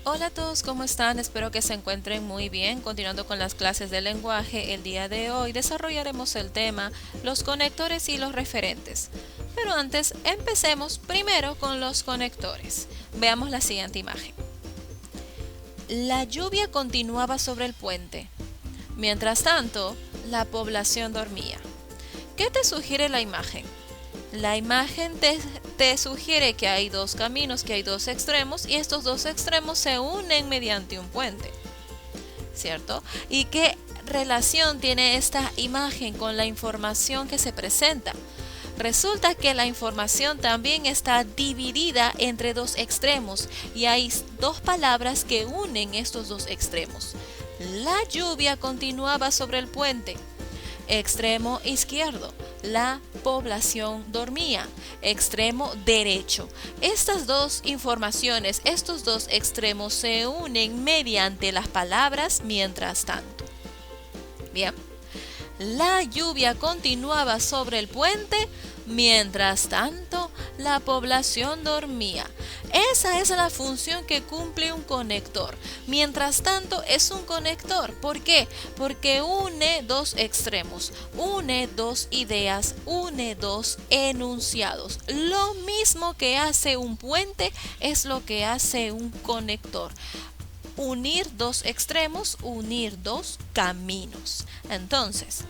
Hola a todos, ¿cómo están? Espero que se encuentren muy bien. Continuando con las clases de lenguaje, el día de hoy desarrollaremos el tema los conectores y los referentes. Pero antes, empecemos primero con los conectores. Veamos la siguiente imagen. La lluvia continuaba sobre el puente. Mientras tanto, la población dormía. ¿Qué te sugiere la imagen? La imagen te sugiere que hay dos caminos, que hay dos extremos y estos dos extremos se unen mediante un puente, ¿cierto? ¿Y qué relación tiene esta imagen con la información que se presenta? Resulta que la información también está dividida entre dos extremos y hay dos palabras que unen estos dos extremos. La lluvia continuaba sobre el puente. Extremo izquierdo, la población dormía. Extremo derecho. Estas dos informaciones, estos dos extremos se unen mediante las palabras mientras tanto. Bien. La lluvia continuaba sobre el puente, mientras tanto la población dormía. Esa es la función que cumple un conector. Mientras tanto es un conector. ¿Por qué? Porque une dos extremos, une dos ideas, une dos enunciados. Lo mismo que hace un puente es lo que hace un conector. Unir dos extremos, unir dos caminos. Entonces,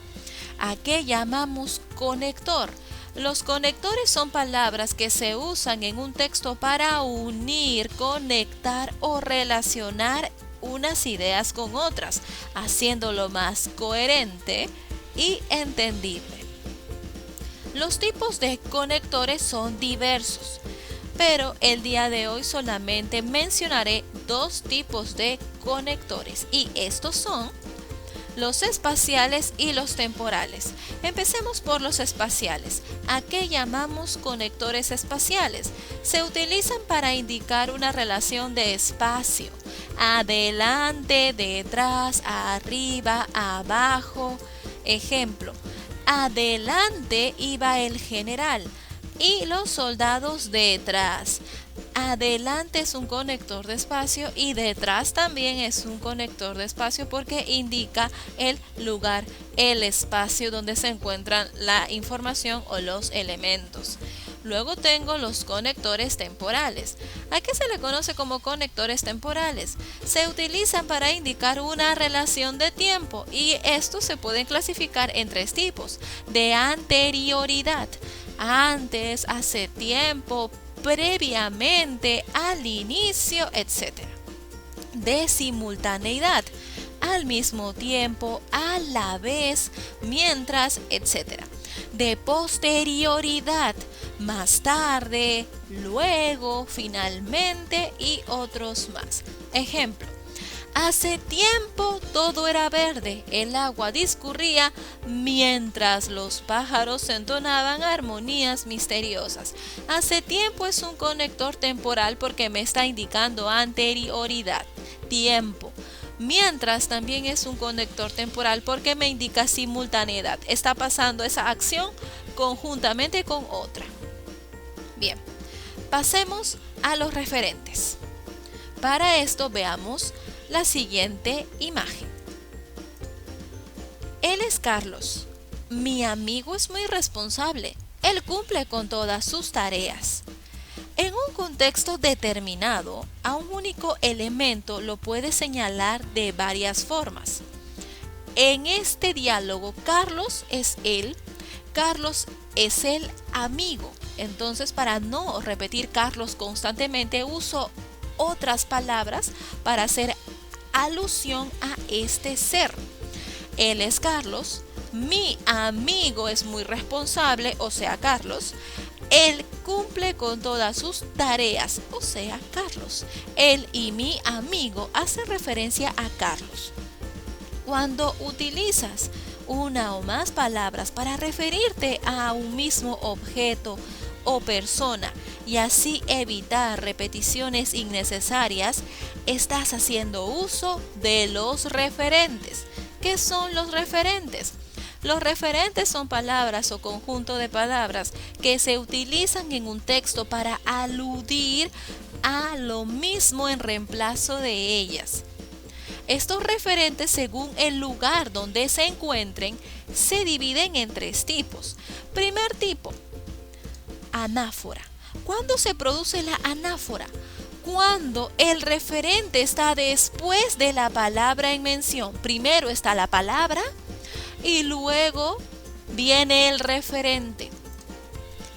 ¿a qué llamamos conector? Los conectores son palabras que se usan en un texto para unir, conectar o relacionar unas ideas con otras, haciéndolo más coherente y entendible. Los tipos de conectores son diversos, pero el día de hoy solamente mencionaré dos tipos de conectores y estos son los espaciales y los temporales. Empecemos por los espaciales. ¿A qué llamamos conectores espaciales? Se utilizan para indicar una relación de espacio. Adelante, detrás, arriba, abajo. Ejemplo, adelante iba el general y los soldados detrás. Adelante es un conector de espacio y detrás también es un conector de espacio porque indica el lugar, el espacio donde se encuentran la información o los elementos. Luego tengo los conectores temporales. ¿A qué se le conoce como conectores temporales? Se utilizan para indicar una relación de tiempo y estos se pueden clasificar en tres tipos: de anterioridad, antes, hace tiempo, previamente, al inicio, etc. De simultaneidad, al mismo tiempo, a la vez, mientras, etc. De posterioridad, más tarde, luego, finalmente y otros más. Ejemplo: hace tiempo todo era verde, el agua discurría mientras los pájaros entonaban armonías misteriosas. Hace tiempo es un conector temporal porque me está indicando anterioridad, tiempo. Mientras también es un conector temporal porque me indica simultaneidad. Está pasando esa acción conjuntamente con otra. Bien, pasemos a los referentes. Para esto veamos la siguiente imagen. Él es Carlos. Mi amigo es muy responsable. Él cumple con todas sus tareas. En un contexto determinado, a un único elemento lo puede señalar de varias formas. En este diálogo, Carlos es él, Carlos es el amigo. Entonces, para no repetir Carlos constantemente, uso otras palabras para hacer alusión a este ser. Él es Carlos, mi amigo es muy responsable, o sea, Carlos. Él cumple con todas sus tareas, o sea, Carlos. Él y mi amigo hacen referencia a Carlos. Cuando utilizas una o más palabras para referirte a un mismo objeto o persona y así evitar repeticiones innecesarias, estás haciendo uso de los referentes. ¿Qué son los referentes? Los referentes son palabras o conjunto de palabras que se utilizan en un texto para aludir a lo mismo en reemplazo de ellas. Estos referentes, según el lugar donde se encuentren, se dividen en 3 tipos. Primer tipo, anáfora. ¿Cuándo se produce la anáfora? Cuando el referente está después de la palabra en mención. Primero está la palabra y luego viene el referente.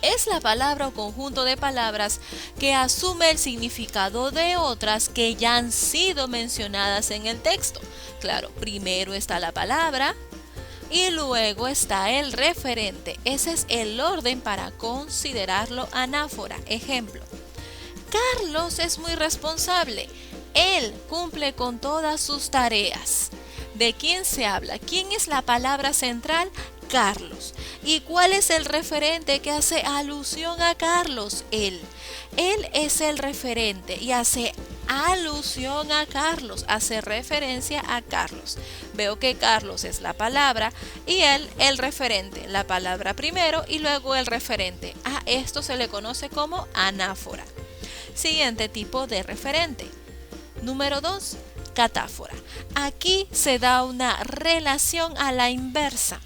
Es la palabra o conjunto de palabras que asume el significado de otras que ya han sido mencionadas en el texto. Claro, primero está la palabra y luego está el referente. Ese es el orden para considerarlo anáfora. Ejemplo: Carlos es muy responsable. Él cumple con todas sus tareas. ¿De quién se habla? ¿Quién es la palabra central? Carlos. ¿Y cuál es el referente que hace alusión a Carlos? Él. Él es el referente y hace alusión a Carlos, hace referencia a Carlos. Veo que Carlos es la palabra y él el referente, la palabra primero y luego el referente. A esto se le conoce como anáfora. Siguiente tipo de referente. Número 2, catáfora. Aquí se da una relación a la inversa.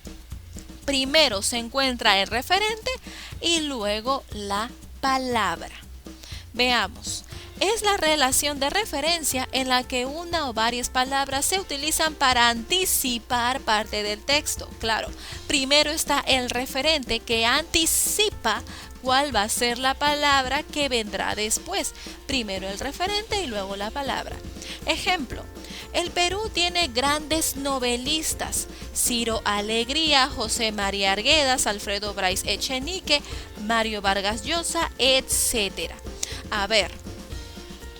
Primero se encuentra el referente y luego la palabra. Veamos. Es la relación de referencia en la que una o varias palabras se utilizan para anticipar parte del texto. Claro, primero está el referente que anticipa cuál va a ser la palabra que vendrá después. Primero el referente y luego la palabra. Ejemplo: el Perú tiene grandes novelistas: Ciro Alegría, José María Arguedas, Alfredo Bryce Echenique, Mario Vargas Llosa, etc. A ver,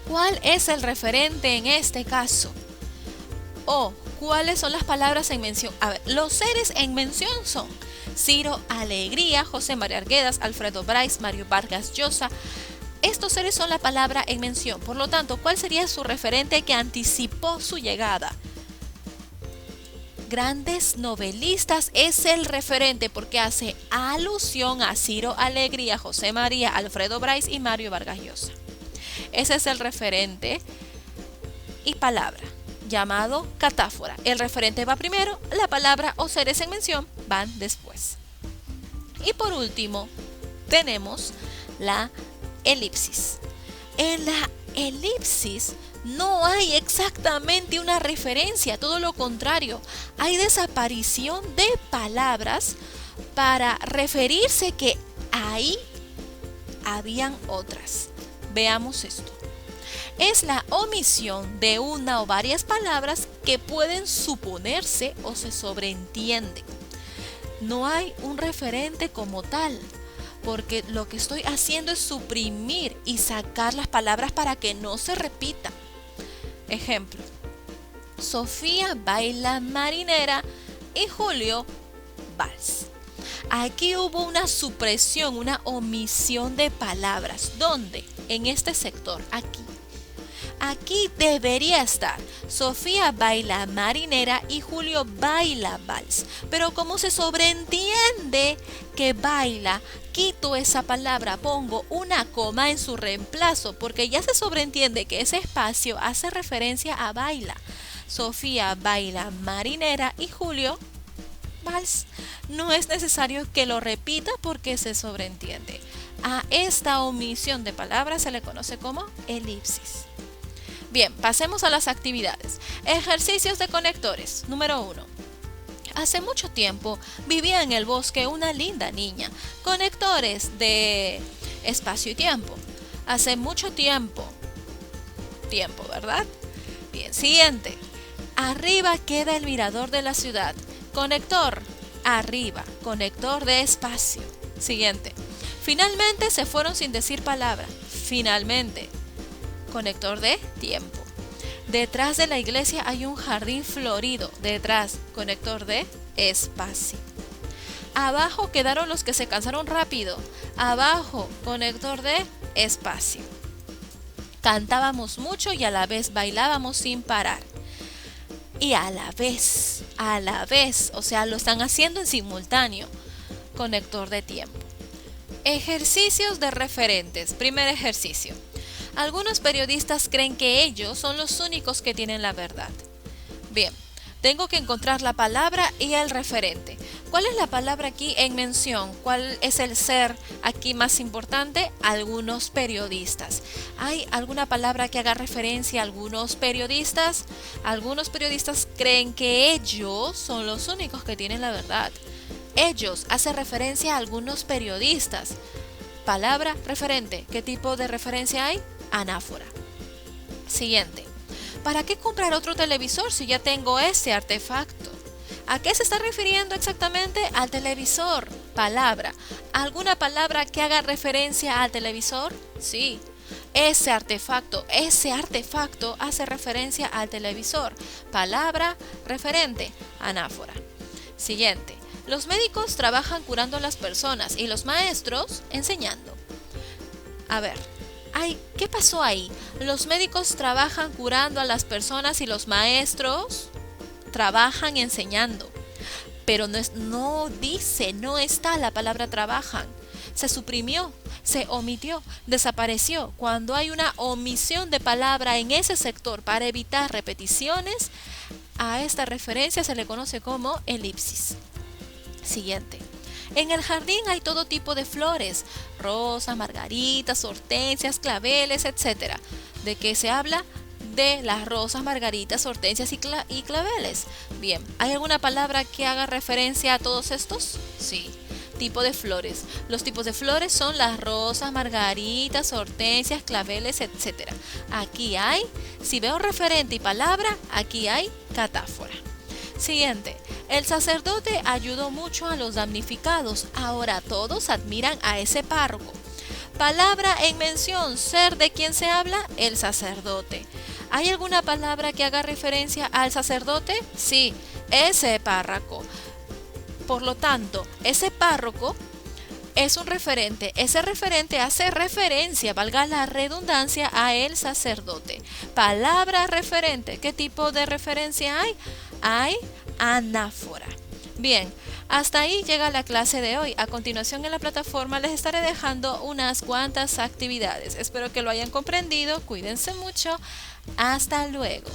¿cuál es el referente en este caso? O ¿cuáles son las palabras en mención? A ver, los seres en mención son Ciro Alegría, José María Arguedas, Alfredo Bryce, Mario Vargas Llosa. Estos seres son la palabra en mención. Por lo tanto, ¿cuál sería su referente que anticipó su llegada? Grandes novelistas es el referente porque hace alusión a Ciro Alegría, José María, Alfredo Bryce y Mario Vargas Llosa. Ese es el referente y palabra, llamado catáfora. El referente va primero, la palabra o seres en mención van después. Y por último, tenemos la elipsis. En la elipsis no hay exactamente una referencia, todo lo contrario, hay desaparición de palabras para referirse que ahí habían otras. Veamos esto. Es la omisión de una o varias palabras que pueden suponerse o se sobreentienden. No hay un referente como tal, porque lo que estoy haciendo es suprimir y sacar las palabras para que no se repitan. Ejemplo: Sofía baila marinera y Julio vals. Aquí hubo una supresión, una omisión de palabras. ¿Dónde? En este sector, aquí. Aquí debería estar Sofía baila marinera y Julio baila vals. Pero como se sobreentiende que baila, quito esa palabra, pongo una coma en su reemplazo porque ya se sobreentiende que ese espacio hace referencia a baila. Sofía baila marinera y Julio vals. No es necesario que lo repita porque se sobreentiende. A esta omisión de palabras se le conoce como elipsis. Bien, pasemos a las actividades. Ejercicios de conectores. Número 1. Hace mucho tiempo vivía en el bosque una linda niña. Conectores de espacio y tiempo. Hace mucho tiempo. Tiempo, ¿verdad? Bien, siguiente. Arriba queda el mirador de la ciudad. Conector, arriba. Conector de espacio. Siguiente. Finalmente se fueron sin decir palabra. Finalmente. Conector de tiempo. Detrás de la iglesia hay un jardín florido. Detrás, conector de espacio. Abajo quedaron los que se cansaron rápido. Abajo, conector de espacio. Cantábamos mucho y a la vez bailábamos sin parar. Y a la vez, o sea, lo están haciendo en simultáneo. Conector de tiempo. Ejercicios de referentes. Primer ejercicio. Algunos periodistas creen que ellos son los únicos que tienen la verdad. Bien, tengo que encontrar la palabra y el referente. ¿Cuál es la palabra aquí en mención? ¿Cuál es el ser aquí más importante? Algunos periodistas. ¿Hay alguna palabra que haga referencia a algunos periodistas? Algunos periodistas creen que ellos son los únicos que tienen la verdad. Ellos hace referencia a algunos periodistas. Palabra referente. ¿Qué tipo de referencia hay? Anáfora. Siguiente. ¿Para qué comprar otro televisor si ya tengo este artefacto? ¿A qué se está refiriendo exactamente? Al televisor. Palabra. ¿Alguna palabra que haga referencia al televisor? Sí. Ese artefacto hace referencia al televisor. Palabra referente. Anáfora. Siguiente. Los médicos trabajan curando a las personas y los maestros enseñando. A ver. ¿Qué pasó ahí? Los médicos trabajan curando a las personas y los maestros trabajan enseñando. Pero no está la palabra trabajan. Se suprimió, se omitió, desapareció. Cuando hay una omisión de palabra en ese sector para evitar repeticiones, a esta referencia se le conoce como elipsis. Siguiente. En el jardín hay todo tipo de flores, rosas, margaritas, hortensias, claveles, etc. ¿De qué se habla? De las rosas, margaritas, hortensias y claveles. Bien, ¿hay alguna palabra que haga referencia a todos estos? Sí. Tipo de flores. Los tipos de flores son las rosas, margaritas, hortensias, claveles, etc. Aquí hay, si veo referente y palabra, aquí hay catáfora. Siguiente. El sacerdote ayudó mucho a los damnificados. Ahora todos admiran a ese párroco. Palabra en mención, ser de quien se habla, el sacerdote. ¿Hay alguna palabra que haga referencia al sacerdote? Sí, ese párroco. Por lo tanto, ese párroco es un referente. Ese referente hace referencia, valga la redundancia, a el sacerdote. Palabra referente. ¿Qué tipo de referencia hay? Hay anáfora. Bien, hasta ahí llega la clase de hoy. A continuación en la plataforma les estaré dejando unas cuantas actividades. Espero que lo hayan comprendido. Cuídense mucho. Hasta luego.